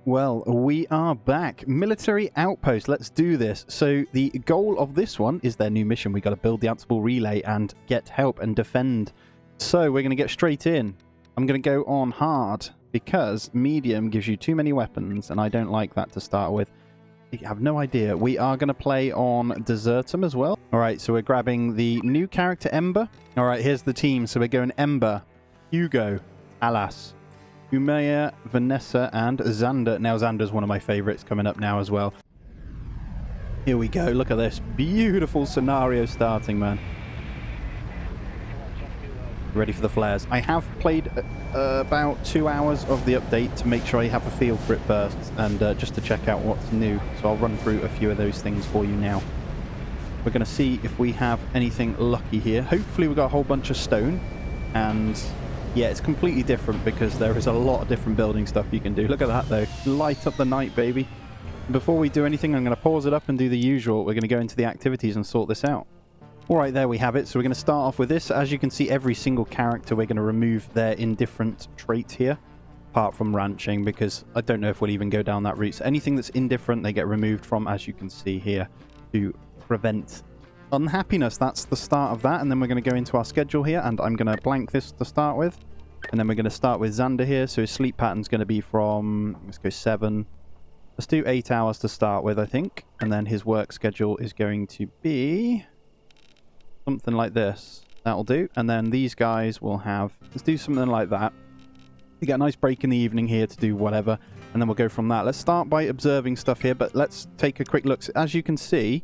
Well, we are back. Military Outpost. Let's do this. So the goal of this one is their new mission. We got to build the Ansible Relay and get help and defend. So we're going to get straight in. I'm going to go on hard because medium gives you too many weapons, and I don't like that to start with. I have no idea. We are going to play on Desertum as well. All right, so we're grabbing the new character, Ember. All right, here's the team. So we're going Ember, Hugo, Alas, Umaya, Vanessa, and Xander. Now, Xander's one of my favorites coming up now as well. Here we go. Look at this. Beautiful scenario starting, man. Ready for the flares. I have played about 2 hours of the update to make sure I have a feel for it first, and just to check out what's new. So I'll run through a few of those things for you now. We're going to see if we have anything lucky here. Hopefully we've got a whole bunch of stone, and yeah, it's completely different because there is a lot of different building stuff you can do. Look at that, though. Light up the night, baby. Before we do anything, I'm going to pause it up and do the usual. We're going to go into the activities and sort this out. All right, there we have it. So we're going to start off with this. As you can see, every single character, we're going to remove their indifferent trait here, apart from ranching, because I don't know if we'll even go down that route. So anything that's indifferent, they get removed from, as you can see here, to prevent unhappiness. That's the start of that, and then we're going to go into our schedule here, and I'm going to blank this to start with, and then we're going to start with Xander here. So his sleep pattern's going to be from, let's go 7, let's do 8 hours to start with, I think, and then his work schedule is going to be something like this. That'll do. And then these guys will have, let's do something like that. You get a nice break in the evening here to do whatever, and then we'll go from that. Let's start by observing stuff here, but let's take a quick look. So as you can see,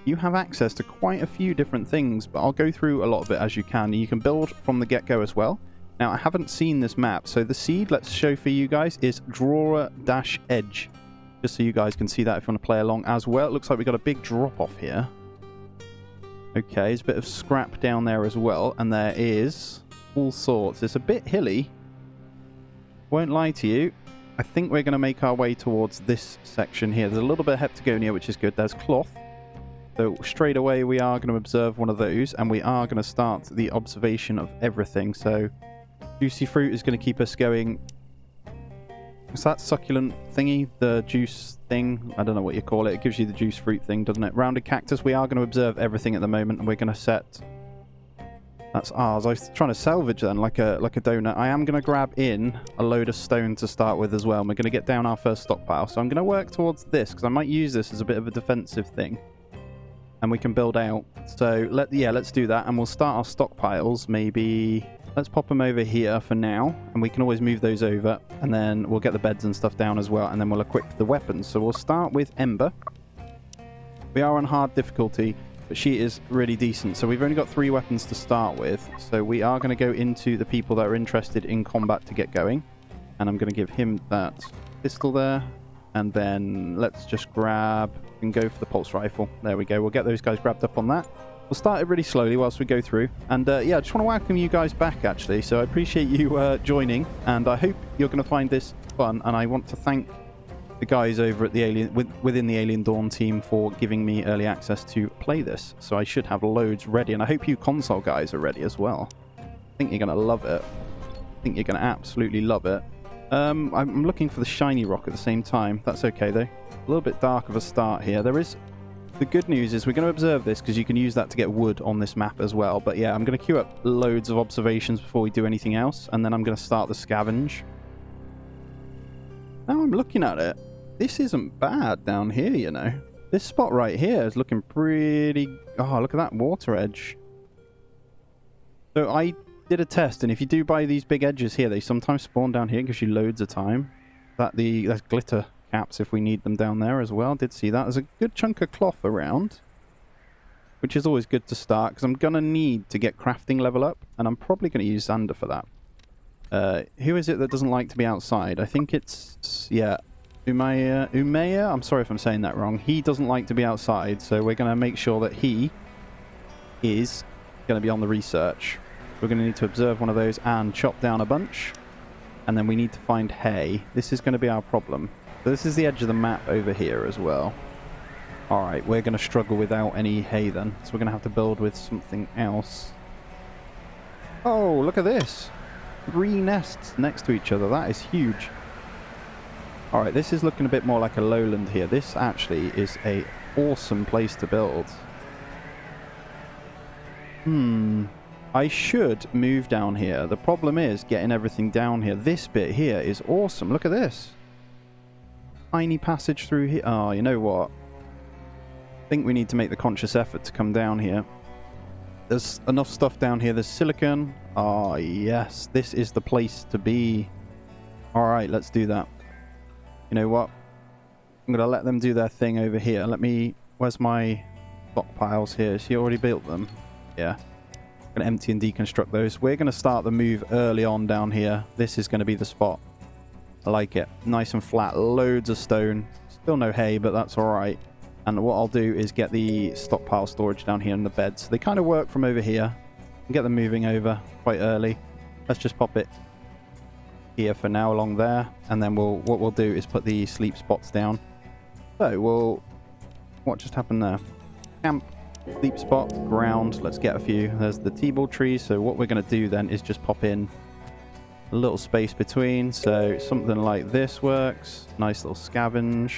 you have access to quite a few different things, but I'll go through a lot of it as you can. You can build from the get-go as well. Now, I haven't seen this map, so the seed, let's show for you guys, is Drawer-Edge. Just so you guys can see that if you want to play along as well. It looks like we've got a big drop-off here. Okay, there's a bit of scrap down there as well, and there is all sorts. It's a bit hilly. Won't lie to you. I think we're going to make our way towards this section here. There's a little bit of heptagonia, which is good. There's cloth. So straight away we are going to observe one of those, and we are going to start the observation of everything. So juicy fruit is going to keep us going. What's that succulent thingy? The juice thing? I don't know what you call it. It gives you the juice fruit thing, doesn't it? Rounded cactus. We are going to observe everything at the moment, and we're going to set... That's ours. I was trying to salvage then, like a donut. I am going to grab in a load of stone to start with as well, and we're going to get down our first stockpile. So I'm going to work towards this, because I might use this as a bit of a defensive thing. And we can build out. So let's do that, and we'll start our stockpiles. Maybe let's pop them over here for now, and we can always move those over, and then we'll get the beds and stuff down as well, and then we'll equip the weapons. So we'll start with Ember. We are on hard difficulty, but she is really decent. So we've only got 3 weapons to start with, so we are going to go into the people that are interested in combat to get going, and I'm going to give him that pistol there. And then let's just grab and go for the pulse rifle. There we go. We'll get those guys grabbed up on that. We'll start it really slowly whilst we go through. And yeah, I just want to welcome you guys back, actually. So I appreciate you joining, and I hope you're going to find this fun. And I want to thank the guys over at the within the Alien Dawn team for giving me early access to play this. So I should have loads ready, and I hope you console guys are ready as well. I think you're going to love it. I think you're going to absolutely love it. I'm looking for the shiny rock at the same time. That's okay, though. A little bit dark of a start here. The good news is we're going to observe this because you can use that to get wood on this map as well. But yeah, I'm going to queue up loads of observations before we do anything else, and then I'm going to start the scavenge. Now I'm looking at it. This isn't bad down here, you know. This spot right here is looking pretty... Oh, look at that water edge. So I did a test, and if you do buy these big edges here, they sometimes spawn down here. It gives you loads of time. There's glitter caps if we need them down there as well. Did see that. There's a good chunk of cloth around, which is always good to start, because I'm going to need to get crafting level up, and I'm probably going to use Xander for that. Who is it that doesn't like to be outside? I think it's, yeah, Umaya. I'm sorry if I'm saying that wrong. He doesn't like to be outside, so we're going to make sure that he is going to be on the research. We're going to need to observe one of those and chop down a bunch. And then we need to find hay. This is going to be our problem. So this is the edge of the map over here as well. Alright, we're going to struggle without any hay then. So we're going to have to build with something else. Oh, look at this. 3 nests next to each other. That is huge. Alright, this is looking a bit more like a lowland here. This actually is a awesome place to build. I should move down here. The problem is getting everything down here. This bit here is awesome. Look at this. Tiny passage through here. Oh, you know what? I think we need to make the conscious effort to come down here. There's enough stuff down here. There's silicon. Oh, yes. This is the place to be. Alright, let's do that. You know what? I'm going to let them do their thing over here. Where's my stockpiles here? Has he already built them? Yeah. I'm going to empty and deconstruct those. We're going to start the move early on down here. This is going to be the spot. I like it. Nice and flat. Loads of stone. Still no hay, but that's alright. And what I'll do is get the stockpile storage down here in the bed. So they kind of work from over here. And get them moving over quite early. Let's just pop it here for now along there, and then what we'll do is put the sleep spots down. So what just happened there? Camp, sleep spot, ground. Let's get a few. There's the T-ball tree. So what we're going to do then is just pop in a little space between. So something like this works. Nice little scavenge.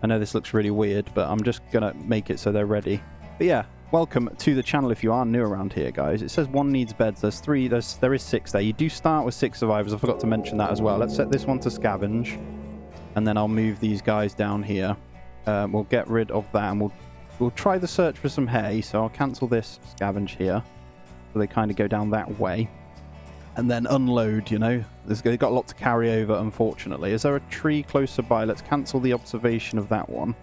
I know this looks really weird, but I'm just going to make it so they're ready. But yeah, welcome to the channel if you are new around here, guys. It says one needs beds. There's 3. There is 6 there. You do start with 6 survivors. I forgot to mention that as well. Let's set this one to scavenge, and then I'll move these guys down here. We'll get rid of that, and we'll try the search for some hay. So I'll cancel this scavenge here, so they kind of go down that way, and then unload. You know, they've got a lot to carry over. Unfortunately, is there a tree closer by? Let's cancel the observation of that one.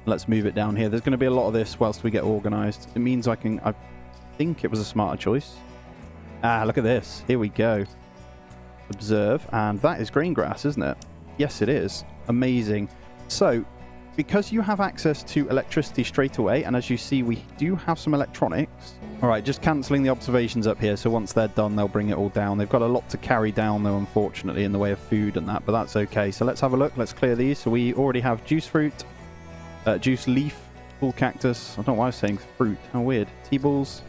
Let's move it down here. There's going to be a lot of this whilst we get organised. It means I think it was a smarter choice. Ah, look at this. Here we go. Observe. And that is green grass, isn't it? Yes, it is. Amazing. So, because you have access to electricity straight away, and as you see, we do have some electronics. All right, just cancelling the observations up here. So once they're done, they'll bring it all down. They've got a lot to carry down, though, unfortunately, in the way of food and that. But that's okay. So let's have a look. Let's clear these. So we already have juice fruit. Juice leaf, full cactus. I don't know why I was saying fruit. How weird. T-balls.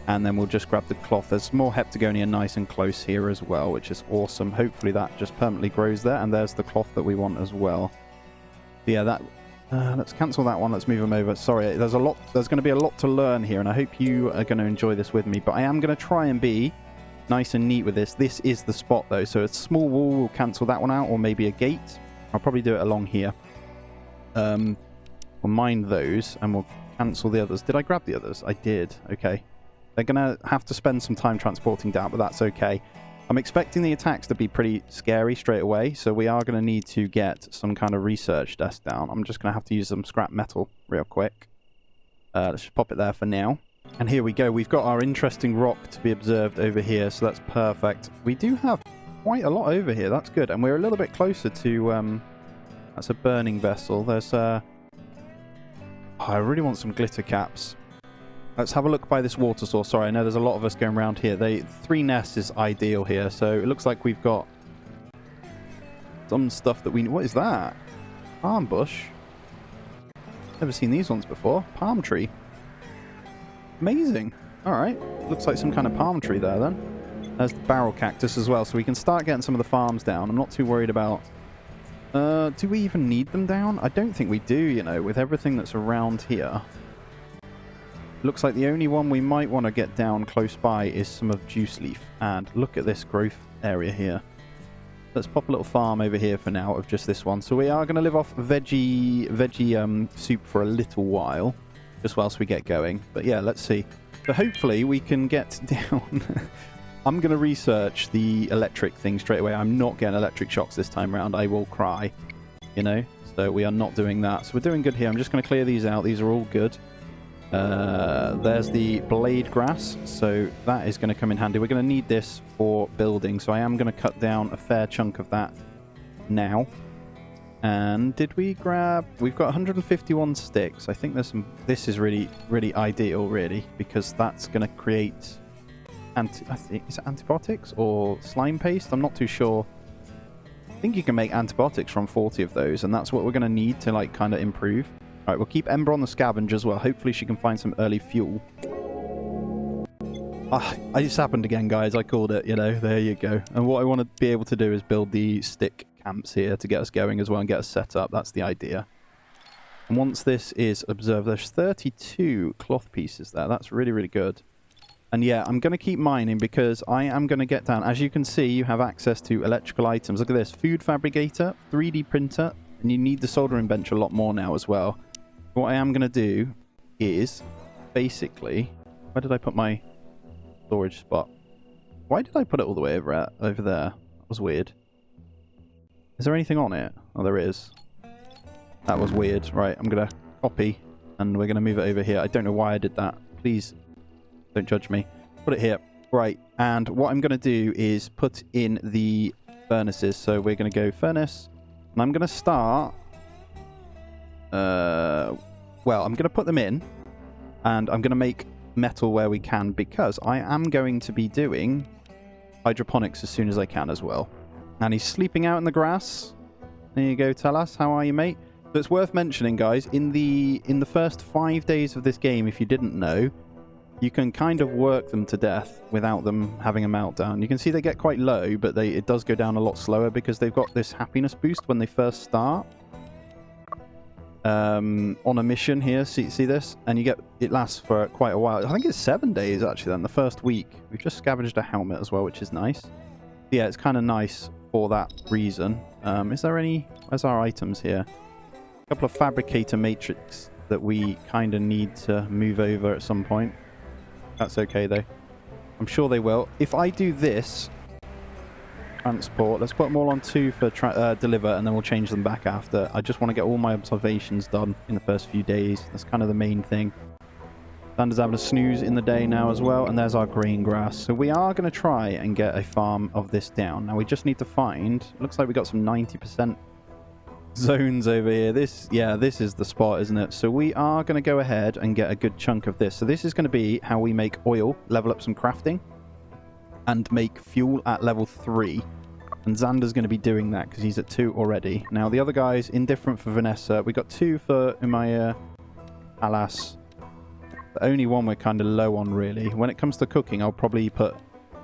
And then we'll just grab the cloth. There's more heptagonia nice and close here as well, which is awesome. Hopefully that just permanently grows there. And there's the cloth that we want as well. Yeah, that... let's cancel that one. Let's move them over. Sorry, there's going to be a lot to learn here, and I hope you are going to enjoy this with me. But I am going to try and be nice and neat with this. This is the spot, though. So a small wall, we'll cancel that one out, or maybe a gate. I'll probably do it along here. We'll mine those, and we'll cancel the others. Did I grab the others? I did. Okay. They're going to have to spend some time transporting down, but that's okay. I'm expecting the attacks to be pretty scary straight away, so we are going to need to get some kind of research desk down. I'm just going to have to use some scrap metal real quick. Let's just pop it there for now. And here we go. We've got our interesting rock to be observed over here, so that's perfect. We do have quite a lot over here. That's good. And we're a little bit closer to... that's a burning vessel. There's... I really want some glitter caps. Let's have a look by this water source. Sorry, I know there's a lot of us going around here. 3 nests is ideal here, so it looks like we've got some stuff that we... What is that? Palm bush? Never seen these ones before. Palm tree. Amazing. Alright. Looks like some kind of palm tree there, then. There's the barrel cactus as well, so we can start getting some of the farms down. I'm not too worried about... do we even need them down? I don't think we do, you know, with everything that's around here. Looks like the only one we might want to get down close by is some of juice leaf. And look at this growth area here. Let's pop a little farm over here for now of just this one. So we are going to live off veggie soup for a little while, just whilst we get going. But yeah, let's see. So hopefully we can get down... I'm going to research the electric thing straight away. I'm not getting electric shocks this time around. I will cry, you know. So we are not doing that. So we're doing good here. I'm just going to clear these out. These are all good. There's the blade grass. So that is going to come in handy. We're going to need this for building. So I am going to cut down a fair chunk of that now. And did we grab... We've got 151 sticks. I think there's some... This is really, really ideal, really. Because that's going to create... is it antibiotics or slime paste? I'm not too sure. I think you can make antibiotics from 40 of those, and that's what we're going to need to like kind of improve. All right, we'll keep Ember on the scavenge as well. Hopefully she can find some early fuel. It just happened again, guys. I called it, you know. There you go. And what I want to be able to do is build the stick camps here to get us going as well and get us set up. That's the idea. And once this is observed, there's 32 cloth pieces there. That's really, really good. And yeah, I'm going to keep mining because I am going to get down. As you can see, you have access to electrical items. Look at this. Food fabricator, 3D printer, and you need the soldering bench a lot more now as well. What I am going to do is basically... Where did I put my storage spot? Why did I put it all the way over there? That was weird. Is there anything on it? Oh, there is. That was weird. Right, I'm going to copy and we're going to move it over here. I don't know why I did that. Please don't judge me. Put it here. Right, and what I'm going to do is put in the furnaces. So we're going to go furnace. And I'm going to start... well, I'm going to put them in. And I'm going to make metal where we can because I am going to be doing hydroponics as soon as I can as well. And he's sleeping out in the grass. There you go, tell us. How are you, mate? So it's worth mentioning, guys, in the first 5 days of this game, if you didn't know, you can kind of work them to death without them having a meltdown. You can see they get quite low, but it does go down a lot slower because they've got this happiness boost when they first start. On a mission here, see this? And you get, it lasts for quite a while. I think it's 7 days, actually, then, the first week. We've just scavenged a helmet as well, which is nice. Yeah, it's kind of nice for that reason. Is there any... Where's our items here? A couple of fabricator matrix that we kind of need to move over at some point. That's okay, though. I'm sure they will. If I do this... Transport. Let's put them all on 2 for deliver, and then we'll change them back after. I just want to get all my observations done in the first few days. That's kind of the main thing. Xander's having a snooze in the day now as well, and there's our green grass. So we are going to try and get a farm of this down. Now we just need to find... Looks like we got some 90% zones over here. This is the spot, isn't it? So we are going to go ahead and get a good chunk of this. So this is going to be how we make oil, level up some crafting, and make fuel at level 3. And Xander's going to be doing that because he's at 2 already. Now, the other guys, indifferent for Vanessa. We got 2 for Umaya, Alas. The only one we're kind of low on, really. When it comes to cooking, I'll probably put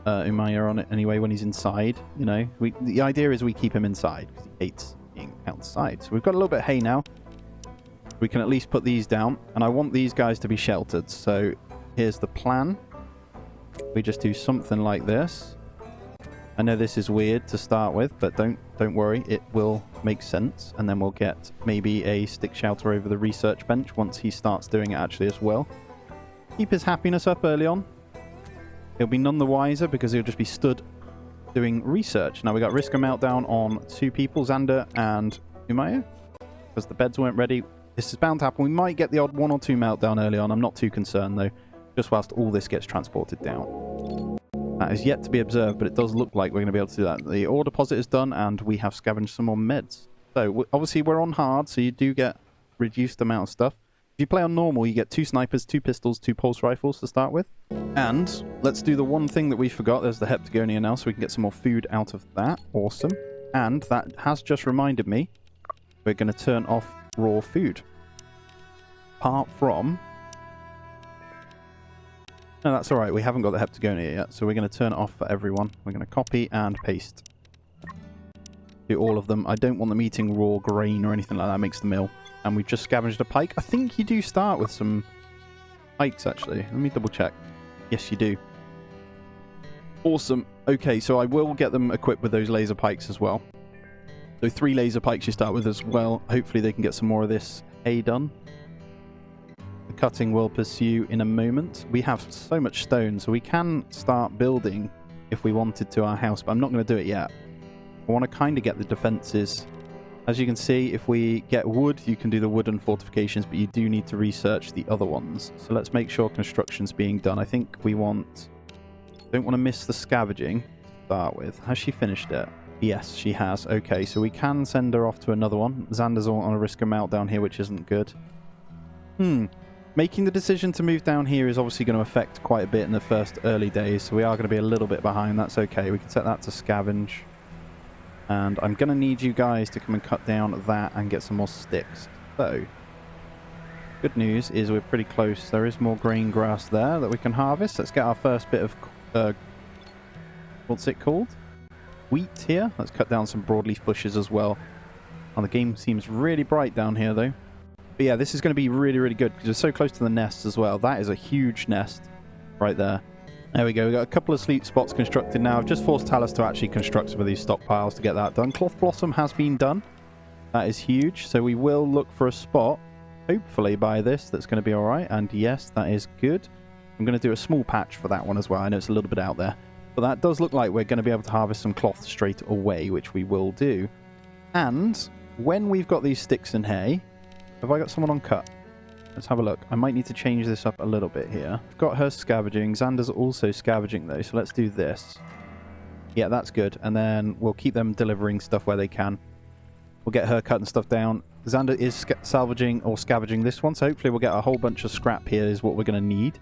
Umaya on it anyway when he's inside. You know, the idea is we keep him inside because he hates being outside. So we've got a little bit of hay now. We can at least put these down. And I want these guys to be sheltered. So here's the plan. We just do something like this. I know this is weird to start with, but don't worry, it will make sense. And then we'll get maybe a stick shelter over the research bench once he starts doing it actually as well. Keep his happiness up early on. He'll be none the wiser because he'll just be stood doing research. Now we got risk of meltdown on 2 people, Xander and Umaya, because the beds weren't ready. This is bound to happen. We might get the odd 1 or 2 meltdown early on. I'm not too concerned though. Just whilst all this gets transported down. That is yet to be observed, but it does look like we're going to be able to do that. The ore deposit is done, and we have scavenged some more meds. So, obviously, we're on hard, so you do get reduced amount of stuff. If you play on normal, you get 2 snipers, 2 pistols, 2 pulse rifles to start with. And let's do the one thing that we forgot. There's the heptagonia now, so we can get some more food out of that. Awesome. And that has just reminded me, we're going to turn off raw food. Apart from... No, that's alright. We haven't got the heptagonia yet, so we're going to turn it off for everyone. We're going to copy and paste. Do all of them. I don't want them eating raw grain or anything like that. Makes them ill. And we've just scavenged a pike. I think you do start with some pikes, actually. Let me double check. Yes, you do. Awesome. Okay, so I will get them equipped with those laser pikes as well. So 3 laser pikes you start with as well. Hopefully they can get some more of this hay done. The cutting will pursue in a moment. We have so much stone, so we can start building if we wanted to our house, but I'm not going to do it yet. I want to kind of get the defenses. As you can see, if we get wood, you can do the wooden fortifications, but you do need to research the other ones. So let's make sure construction's being done. I think we want... Don't want to miss the scavenging to start with. Has she finished it? Yes, she has. Okay, so we can send her off to another one. Xander's on a risk of meltdown here, which isn't good. Making the decision to move down here is obviously going to affect quite a bit in the first early days, so we are going to be a little bit behind. That's okay. We can set that to scavenge. And I'm going to need you guys to come and cut down that and get some more sticks. So, good news is we're pretty close. There is more green grass there that we can harvest. Let's get our first bit of... what's it called? wheat here. Let's cut down some broadleaf bushes as well. Oh, the game seems really bright down here, though. But yeah, this is going to be really, really good because we're so close to the nests as well. That is a huge nest right there. There we go. We've got a couple of sleep spots constructed now. I've just forced Talus to actually construct some of these stockpiles to get that done. Cloth Blossom has been done. That is huge. So we will look for a spot, hopefully by this, that's going to be all right. And yes, that is good. I'm going to do a small patch for that one as well. I know it's a little bit out there. But that does look like we're going to be able to harvest some cloth straight away, which we will do. And when we've got these sticks and hay... Have I got someone on cut? Let's have a look. I might need to change this up a little bit here. I've got her scavenging. Xander's also scavenging though, so let's do this. Yeah, that's good. And then we'll keep them delivering stuff where they can. We'll get her cutting stuff down. Xander is salvaging or scavenging this one, so hopefully we'll get a whole bunch of scrap here is what we're going to need.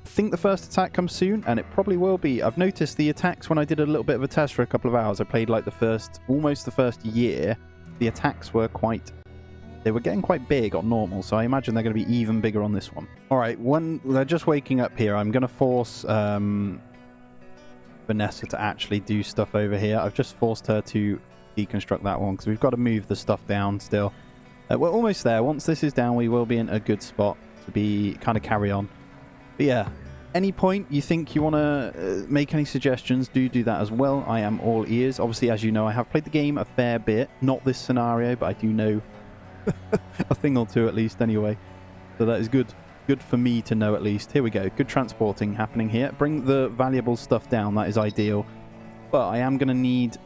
I think the first attack comes soon, and it probably will be. I've noticed the attacks when I did a little bit of a test for a couple of hours. I played like almost the first year. The attacks were they were getting quite big on normal, so I imagine they're going to be even bigger on this one. All right, when they're just waking up here, I'm going to force Vanessa to actually do stuff over here. I've just forced her to deconstruct that one because we've got to move the stuff down still. We're almost there. Once this is down, we will be in a good spot to be kind of carry on. But yeah, any point you think you want to make any suggestions, do that as well. I am all ears. Obviously, as you know, I have played the game a fair bit. Not this scenario, but I do know a thing or two at least anyway. So that is good for me to know at least. Here we go. Good transporting happening here. Bring the valuable stuff down. That is ideal. But I am going to need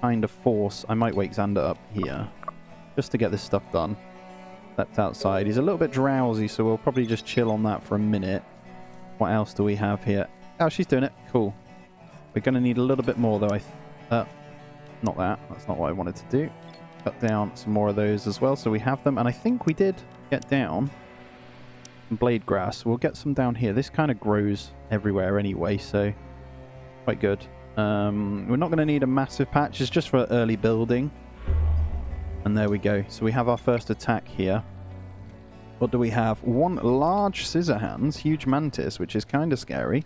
kind of force. I might wake Xander up here just to get this stuff done. Stepped outside. He's a little bit drowsy, so we'll probably just chill on that for a minute. What else do we have here? Oh, she's doing it. Cool. We're going to need a little bit more though. Not that. That's not what I wanted to do. Cut down some more of those as well, so we have them. And I think we did get down some blade grass. We'll get some down here. This kind of grows everywhere anyway, so quite good. We're not going to need a massive patch. It's just for early building. And there we go. So we have our first attack here. What do we have? One large scissor hands, huge mantis, which is kind of scary.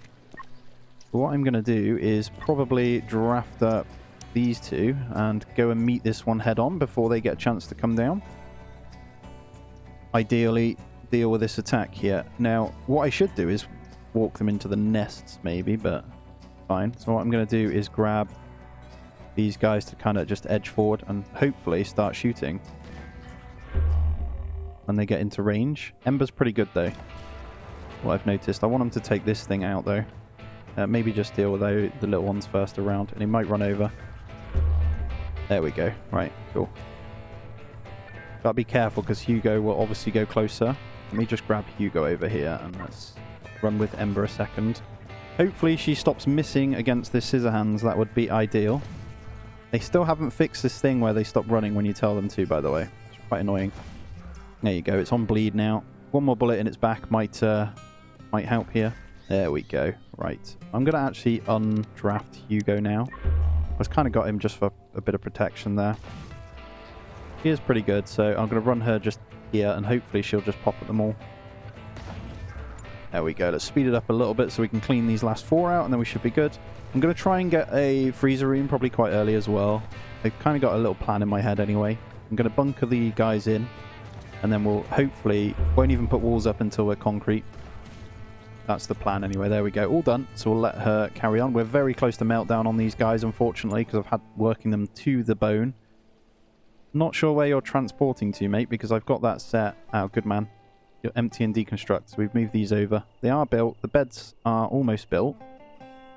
But what I'm going to do is probably draft up these two and go and meet this one head on before they get a chance to come down. Ideally deal with this attack here. Now what I should do is walk them into the nests maybe, but fine. So what I'm going to do is grab these guys to kind of just edge forward and hopefully start shooting when they get into range. Ember's pretty good though, what I've noticed. I want them to take this thing out though. Maybe just deal with the little ones first around, and he might run over. There we go. Right, cool. Gotta be careful because Hugo will obviously go closer. Let me just grab Hugo over here and let's run with Ember a second. Hopefully she stops missing against this scissor hands. That would be ideal. They still haven't fixed this thing where they stop running when you tell them to, by the way. It's quite annoying. There you go. It's on bleed now. One more bullet in its back might help here. There we go. Right. I'm going to actually undraft Hugo now. I've kind of got him just for a bit of protection there. He is pretty good, so I'm going to run her just here, and hopefully she'll just pop at them all. There we go. Let's speed it up a little bit so we can clean these last four out, and then we should be good. I'm going to try and get a freezer room probably quite early as well. I've kind of got a little plan in my head anyway. I'm going to bunker the guys in, and then we'll hopefully won't even put walls up until we're concrete. That's the plan anyway. There we go. All done. So we'll let her carry on. We're very close to meltdown on these guys, unfortunately, because I've had working them to the bone. Not sure where you're transporting to, mate, because I've got that set. Oh, good man. You're empty and deconstruct. So we've moved these over. They are built. The beds are almost built.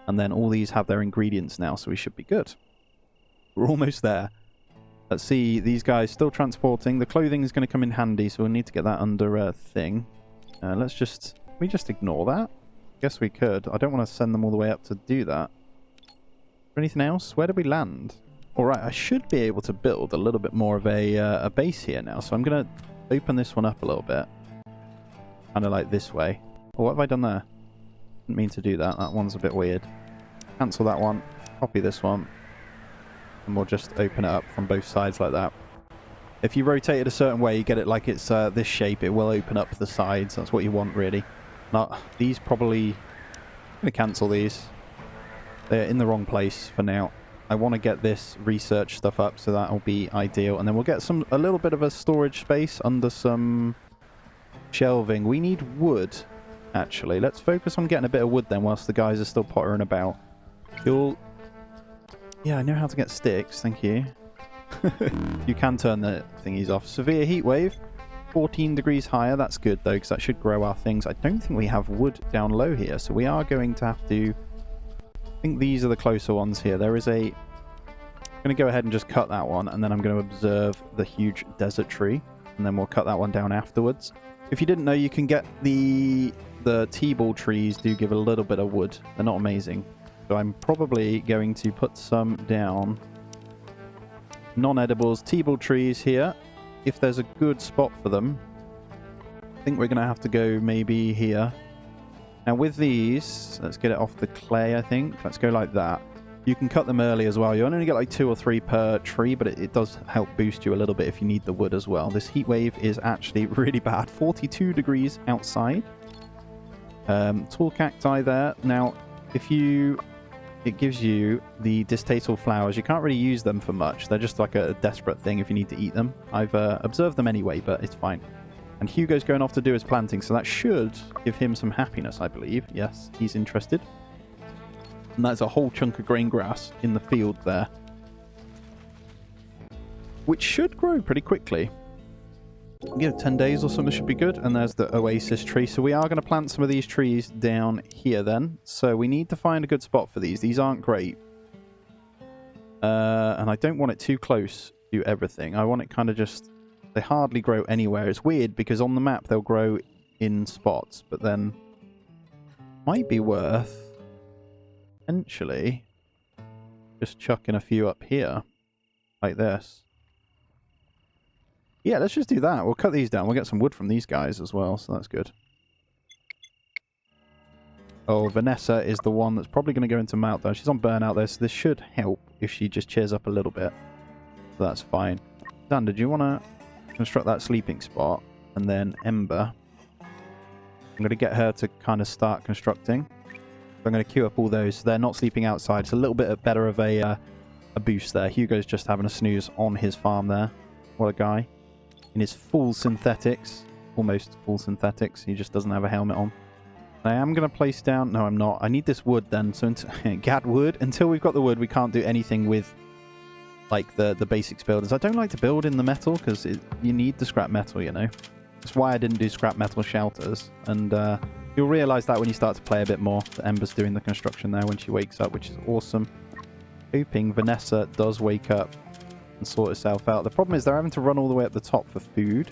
And then all these have their ingredients now, so we should be good. We're almost there. Let's see. These guys still transporting. The clothing is going to come in handy, so we'll need to get that under a thing. Let's just... Can we just ignore that? Guess we could. I don't want to send them all the way up to do that. Is there anything else? Where did we land? Alright, I should be able to build a little bit more of a base here now. So I'm going to open this one up a little bit. Kind of like this way. Oh, what have I done there? Didn't mean to do that. That one's a bit weird. Cancel that one. Copy this one. And we'll just open it up from both sides like that. If you rotate it a certain way, you get it like it's this shape, it will open up the sides. That's what you want, really. Not these probably... I'm going to cancel these. They're in the wrong place for now. I want to get this research stuff up, so that'll be ideal. And then we'll get a little bit of a storage space under some shelving. We need wood, actually. Let's focus on getting a bit of wood then, whilst the guys are still pottering about. Yeah, I know how to get sticks, thank you. You can turn the thingies off. Severe heat wave, 14 degrees higher. That's good, though, because that should grow our things. I don't think we have wood down low here, so we are going to have to... I think these are the closer ones here. There is a... I'm going to go ahead and just cut that one, and then I'm going to observe the huge desert tree, and then we'll cut that one down afterwards. If you didn't know, you can get the T-ball trees do give a little bit of wood. They're not amazing. So I'm probably going to put some down. Non-edibles, T-ball trees here. If there's a good spot for them, I think we're going to have to go maybe here. Now with these, let's get it off the clay, I think. Let's go like that. You can cut them early as well. You only get like 2 or 3 per tree, but it does help boost you a little bit if you need the wood as well. This heat wave is actually really bad. 42 degrees outside. Tall cacti there. Now, it gives you the distatal flowers. You can't really use them for much. They're just like a desperate thing if you need to eat them. I've observed them anyway, but it's fine. And Hugo's going off to do his planting, so that should give him some happiness, I believe. Yes, he's interested. And that's a whole chunk of grain grass in the field there, which should grow pretty quickly. 10 days or something should be good. And there's the oasis tree. So we are going to plant some of these trees down here then. So we need to find a good spot for these. These aren't great. And I don't want it too close to everything. I want it kind of just... They hardly grow anywhere. It's weird because on the map they'll grow in spots. But then... Might be worth... Potentially... Just chucking a few up here. Like this. Yeah, let's just do that. We'll cut these down. We'll get some wood from these guys as well, so that's good. Oh, Vanessa is the one that's probably going to go into meltdown. She's on burnout there, so this should help if she just cheers up a little bit. So that's fine. Dan, did you want to construct that sleeping spot? And then Ember. I'm going to get her to kind of start constructing. So I'm going to queue up all those. So they're not sleeping outside. It's a little bit better of a boost there. Hugo's just having a snooze on his farm there. What a guy. In his full synthetics. Almost full synthetics. He just doesn't have a helmet on. I am going to place down... No, I'm not. I need this wood then. So Gad wood. Until we've got the wood, we can't do anything with like the basics builders. I don't like to build in the metal because you need the scrap metal, you know. That's why I didn't do scrap metal shelters. And you'll realise that when you start to play a bit more. That Ember's doing the construction there when she wakes up, which is awesome. Hoping Vanessa does wake up and sort itself out. The problem is they're having to run all the way up the top for food.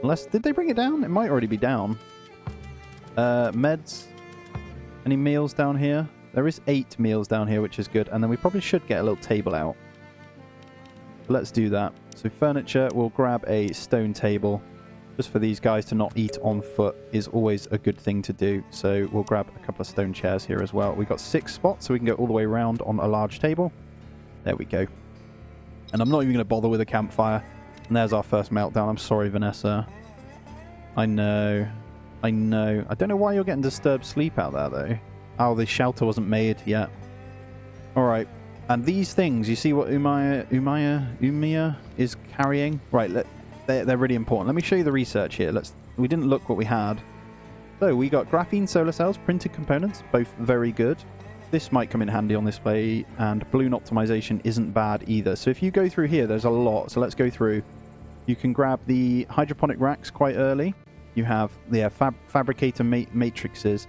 Unless... Did they bring it down? It might already be down. Meds. Any meals down here? There is 8 meals down here, which is good. And then we probably should get a little table out. Let's do that. So furniture, we'll grab a stone table. Just for these guys to not eat on foot is always a good thing to do. So we'll grab a couple of stone chairs here as well. We've got 6 spots, so we can go all the way around on a large table. There we go. And I'm not even going to bother with a campfire. And there's our first meltdown. I'm sorry, Vanessa. I know. I know. I don't know why you're getting disturbed sleep out there, though. Oh, the shelter wasn't made yet. Alright. And these things, you see what Umiya is carrying? Right, they're really important. Let me show you the research here. We didn't look what we had. So, we got graphene solar cells, printed components, both very good. This might come in handy on this way, and balloon optimization isn't bad either. So if you go through here, there's a lot. So let's go through. You can grab the hydroponic racks quite early. You have the fabricator matrices,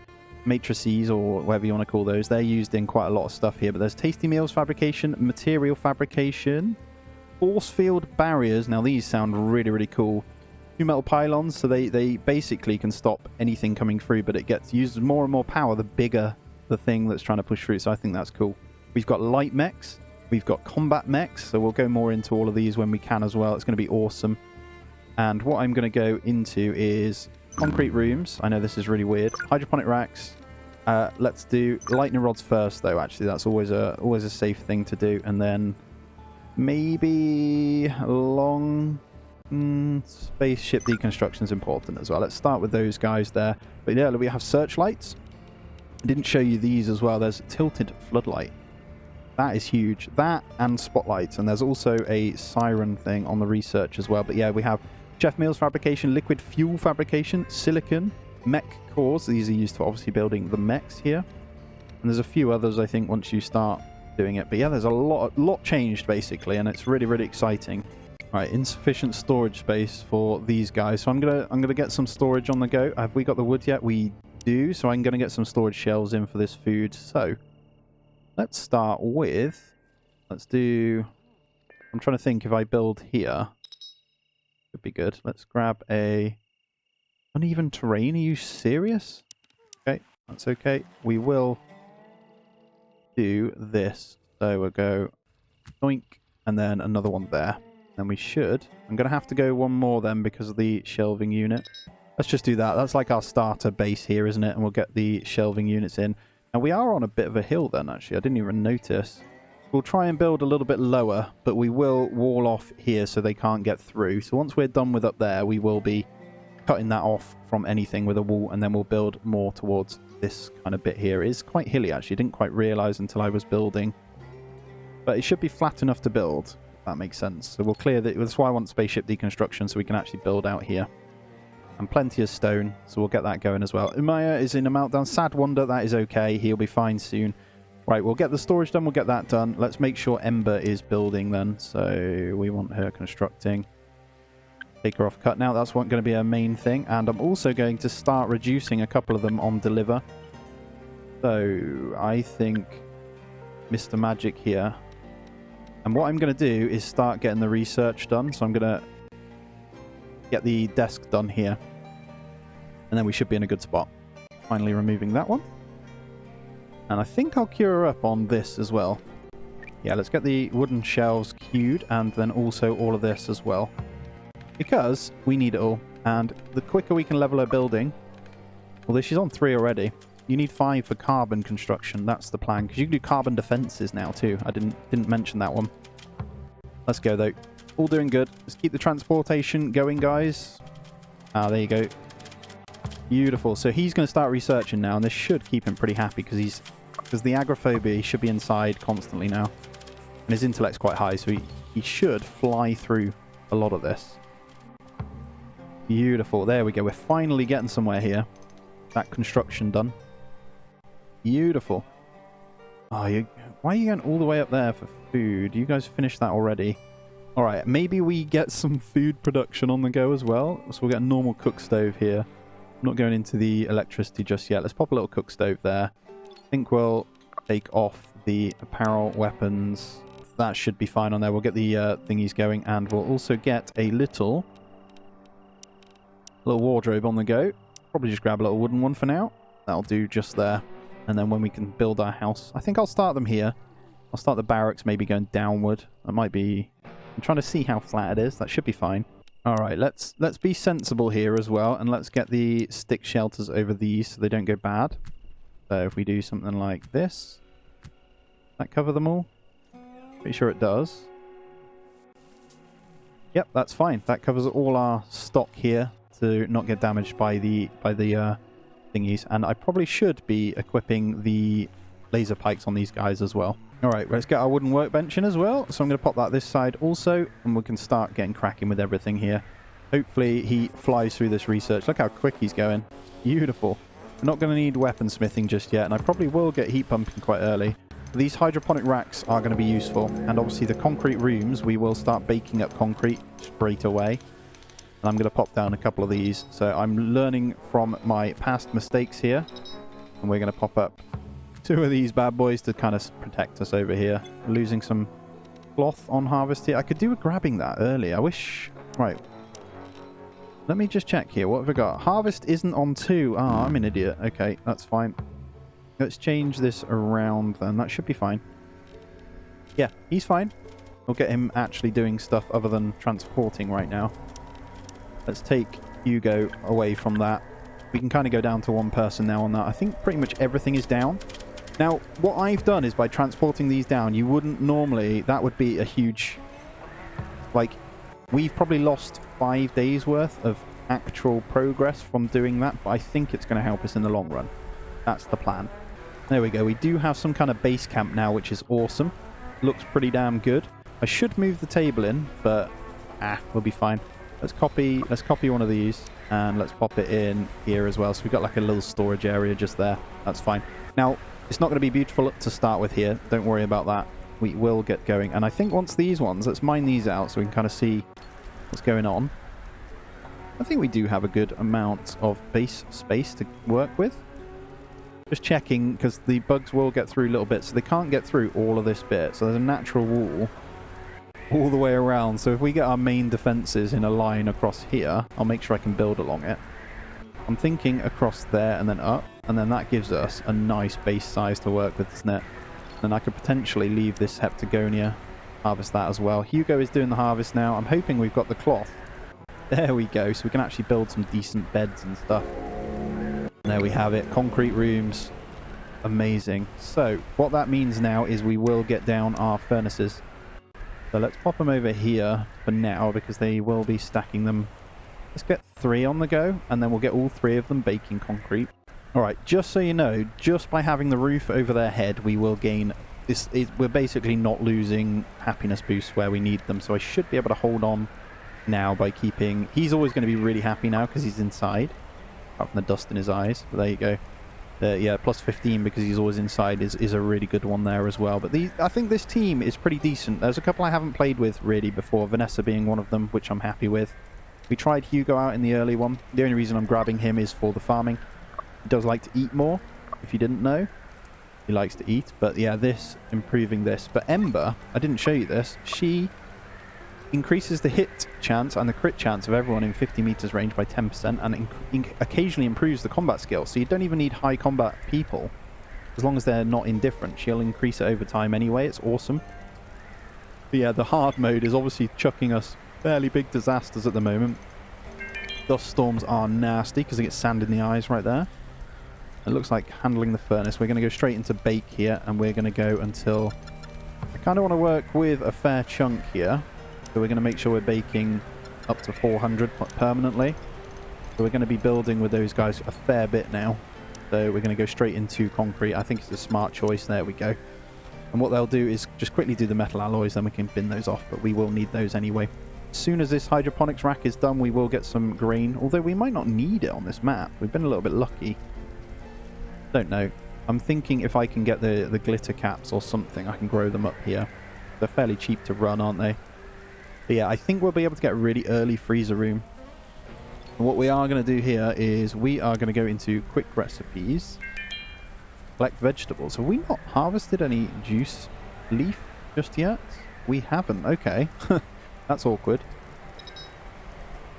or whatever you want to call those. They're used in quite a lot of stuff here. But there's tasty meals fabrication, material fabrication, force field barriers. Now these sound really, really cool. 2 metal pylons, so they basically can stop anything coming through, but it gets used more and more power the bigger the thing that's trying to push through, so I think that's cool. We've got light mechs, we've got combat mechs, so we'll go more into all of these when we can as well. It's going to be awesome. And what I'm going to go into is concrete rooms. I know this is really weird. Hydroponic racks. Let's do lightning rods first, though. Actually, that's always a safe thing to do. And then maybe long spaceship deconstruction is important as well. Let's start with those guys there. But yeah, we have searchlights. I didn't show you these as well. There's a tilted floodlight. That is huge. That and spotlights. And there's also a siren thing on the research as well. But yeah, we have chef meals fabrication, liquid fuel fabrication, silicon, mech cores. These are used for obviously building the mechs here. And there's a few others, I think, once you start doing it. But yeah, there's a lot changed basically, and it's really, really exciting. All right, insufficient storage space for these guys. So I'm gonna get some storage on the go. Have we got the wood yet? We do. So I'm gonna get some storage shelves in for this food. So let's start with, let's do, I'm trying to think if I build here. Could be good. Let's grab a uneven terrain. Are you serious? Okay, that's okay. We will do this. So we'll go doink and then another one there. Then we should. I'm going to have to go one more then because of the shelving unit. Let's just do that. That's like our starter base here, isn't it? And we'll get the shelving units in. And we are on a bit of a hill then, actually. I didn't even notice. We'll try and build a little bit lower, but we will wall off here so they can't get through. So once we're done with up there, we will be cutting that off from anything with a wall, and then we'll build more towards this kind of bit here. It is quite hilly, actually. Didn't quite realize until I was building. But it should be flat enough to build, if that makes sense. So we'll clear that. That's why I want spaceship deconstruction, so we can actually build out here. And plenty of stone, so we'll get that going as well. Umaya is in a meltdown. Sad Wonder, that is okay. He'll be fine soon. Right, we'll get the storage done. We'll get that done. Let's make sure Ember is building then. So we want her constructing. Take her off cut now. That's going to be our main thing. And I'm also going to start reducing a couple of them on deliver. So I think Mr. Magic here. And what I'm going to do is start getting the research done. So I'm going to get the desk done here. And then we should be in a good spot. Finally removing that one. And I think I'll cure her up on this as well. Yeah, let's get the wooden shelves queued and then also all of this as well. Because we need it all. And the quicker we can level her building... Although she's on 3 already. You need 5 for carbon construction. That's the plan. Because you can do carbon defenses now too. I didn't mention that one. Let's go though. All doing good. Let's keep the transportation going, guys. Ah, there you go. Beautiful. So he's going to start researching now, and this should keep him pretty happy because the agoraphobia, he should be inside constantly now. And his intellect's quite high, so he should fly through a lot of this. Beautiful. There we go. We're finally getting somewhere here. That construction done. Beautiful. Oh, why are you going all the way up there for food? You guys finished that already. All right, maybe we get some food production on the go as well. So we'll get a normal cook stove here. I'm not going into the electricity just yet. Let's pop a little cook stove there. I think we'll take off the apparel, weapons. That should be fine on there. We'll get the thingies going, and we'll also get a little wardrobe on the go. Probably just grab a little wooden one for now. That'll do just there. And then when we can build our house, I think I'll start them here. I'll start the barracks maybe going downward. That might be... I'm trying to see how flat it is. That should be fine. All right, let's be sensible here as well, and let's get the stick shelters over these so they don't go bad. So if we do something like this, that cover them all? Pretty sure it does. Yep, that's fine. That covers all our stock here to not get damaged by the thingies. And I probably should be equipping the laser pikes on these guys as well. All right, let's get our wooden workbench in as well. So I'm going to pop that this side also, and we can start getting cracking with everything here. Hopefully he flies through this research. Look how quick he's going. Beautiful. We're not going to need weaponsmithing just yet, and I probably will get heat pumping quite early. These hydroponic racks are going to be useful, and obviously the concrete rooms, we will start baking up concrete straight away. And I'm going to pop down a couple of these. So I'm learning from my past mistakes here, and we're going to pop up 2 of these bad boys to kind of protect us over here. We're losing some cloth on harvest here. I could do with grabbing that early. I wish... Right. Let me just check here. What have we got? Harvest isn't on 2. Ah, I'm an idiot. Okay, that's fine. Let's change this around then. That should be fine. Yeah, he's fine. We'll get him actually doing stuff other than transporting right now. Let's take Hugo away from that. We can kind of go down to 1 person now on that. I think pretty much everything is down. Now, what I've done is by transporting these down, you wouldn't normally... That would be a huge... Like, we've probably lost 5 days worth of actual progress from doing that, but I think it's going to help us in the long run. That's the plan. There we go. We do have some kind of base camp now, which is awesome. looks pretty damn good. I should move the table in, but we'll be fine. Let's copy one of these and let's pop it in here as well. So we've got like a little storage area just there. That's fine. Now, it's not going to be beautiful to start with here. Don't worry about that. We will get going. And I think once these ones, let's mine these out so we can kind of see what's going on. I think we do have a good amount of base space to work with. Just checking, because the bugs will get through little bits, so they can't get through all of this bit. So there's a natural wall all the way around. So if we get our main defenses in a line across here, I'll make sure I can build along it. I'm thinking across there and then up, and then that gives us a nice base size to work with, doesn't it? And I could potentially leave this Heptagonia, harvest that as well. Hugo is doing the harvest now. I'm hoping we've got the cloth. There we go, so we can actually build some decent beds and stuff. And there we have it, concrete rooms. Amazing. So what that means now is we will get down our furnaces. So let's pop them over here for now, because they will be stacking them. Let's get 3 on the go, and then we'll get all 3 of them baking concrete. Alright, just so you know, just by having the roof over their head, we will gain... we're basically not losing happiness boosts where we need them, so I should be able to hold on now by keeping... He's always going to be really happy now because he's inside, apart from the dust in his eyes. But there you go. Yeah, plus 15 because he's always inside is a really good one there as well. But I think this team is pretty decent. There's a couple I haven't played with really before, Vanessa being one of them, which I'm happy with. We tried Hugo out in the early one. The only reason I'm grabbing him is for the farming. He does like to eat more, if you didn't know. He likes to eat. But yeah, improving this. But Ember, I didn't show you this, she increases the hit chance and the crit chance of everyone in 50 meters range by 10% and occasionally improves the combat skill. So you don't even need high combat people. As long as they're not indifferent, she'll increase it over time anyway. It's awesome. But yeah, the hard mode is obviously chucking us fairly big disasters at the moment. Dust storms are nasty because they get sand in the eyes right there. It looks like handling the furnace. We're going to go straight into bake here, and we're going to go until... I kind of want to work with a fair chunk here. So we're going to make sure we're baking up to 400 permanently. So we're going to be building with those guys a fair bit now. So we're going to go straight into concrete. I think it's a smart choice. There we go. And what they'll do is just quickly do the metal alloys, then we can bin those off. But we will need those anyway. As soon as this hydroponics rack is done, we will get some grain. Although we might not need it on this map. We've been a little bit lucky. Don't know. I'm thinking if I can get the glitter caps or something, I can grow them up here. They're fairly cheap to run, aren't they? But yeah, I think we'll be able to get a really early freezer room. And what we are going to do here is we are going to go into quick recipes. Collect vegetables. Have we not harvested any juice leaf just yet? We haven't. Okay. That's awkward.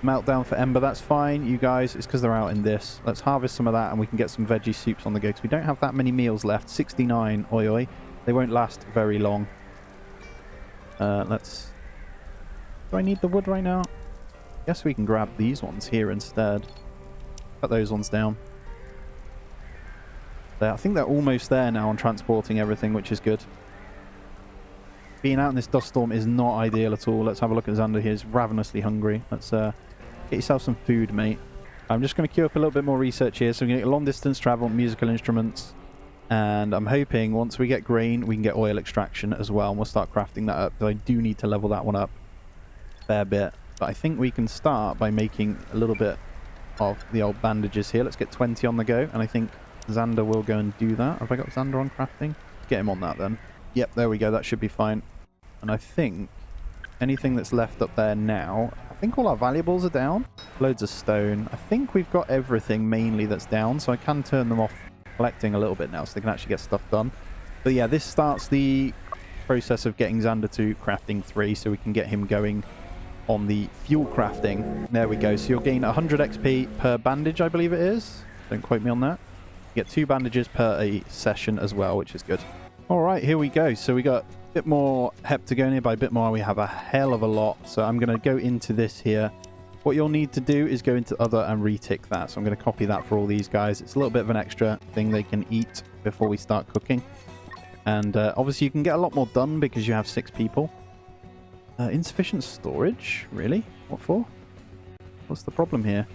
Meltdown for Ember. That's fine. You guys, it's because they're out in this. Let's harvest some of that and we can get some veggie soups on the go because we don't have that many meals left. 69. Oi oi. They won't last very long. Let's... Do I need the wood right now? Guess we can grab these ones here instead. Cut those ones down. I think they're almost there now on transporting everything, which is good. Being out in this dust storm is not ideal at all. Let's have a look at Xander. He's ravenously hungry. Let's get yourself some food, mate. I'm just going to queue up a little bit more research here. So we're going to get long distance travel, musical instruments. And I'm hoping once we get grain, we can get oil extraction as well. And we'll start crafting that up. But I do need to level that one up a fair bit. But I think we can start by making a little bit of the old bandages here. Let's get 20 on the go. And I think Xander will go and do that. Have I got Xander on crafting? Get him on that then. Yep, there we go. That should be fine. And I think anything that's left up there now, I think all our valuables are down. Loads of stone. I think we've got everything mainly that's down, so I can turn them off collecting a little bit now so they can actually get stuff done. But yeah, this starts the process of getting Xander to crafting 3 so we can get him going on the fuel crafting. There we go. So you'll gain 100 XP per bandage, I believe it is. Don't quote me on that. You get 2 bandages per a session as well, which is good. All right, here we go. So we got a bit more Heptagonia. By a bit more, we have a hell of a lot. So I'm going to go into this here. What you'll need to do is go into other and retick that. So I'm going to copy that for all these guys. It's a little bit of an extra thing they can eat before we start cooking. And obviously you can get a lot more done because you have 6 people. Insufficient storage? Really? What for? What's the problem here?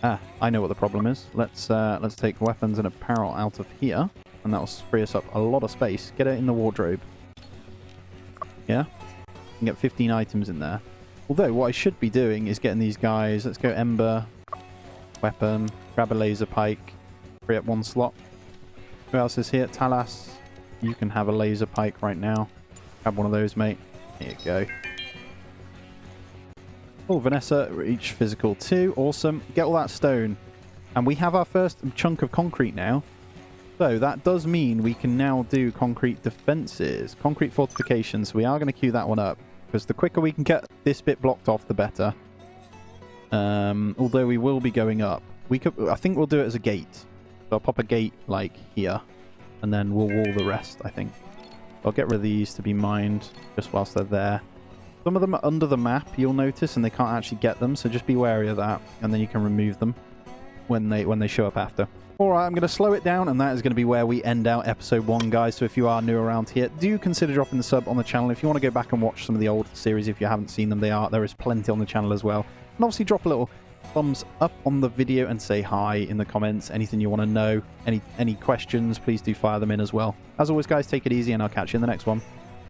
Ah, I know what the problem is. Let's take weapons and apparel out of here. And that'll free us up a lot of space. Get it in the wardrobe. Yeah? You can get 15 items in there. Although, what I should be doing is getting these guys... Let's go Ember, Weapon, grab a Laser Pike, free up 1 slot. Who else is here? Talas, you can have a Laser Pike right now. Grab one of those, mate. Here you go. Oh, Vanessa, reach physical 2. Awesome. Get all that stone. And we have our first chunk of concrete now. So that does mean we can now do concrete defenses. Concrete fortifications. We are going to queue that one up. Because the quicker we can get this bit blocked off, the better. Although we will be going up. I think we'll do it as a gate. So I'll pop a gate, like, here. And then we'll wall the rest, I think. I'll get rid of these to be mined just whilst they're there. Some of them are under the map, you'll notice, and they can't actually get them, so just be wary of that. And then you can remove them when they show up after. Alright, I'm going to slow it down, and that is going to be where we end out episode 1, guys. So if you are new around here, do consider dropping the sub on the channel. If you want to go back and watch some of the old series, if you haven't seen them, there is plenty on the channel as well. And obviously drop a little thumbs up on the video and say hi in the comments. Anything you want to know, any questions, please do fire them in as well. As always, guys, take it easy, and I'll catch you in the next one.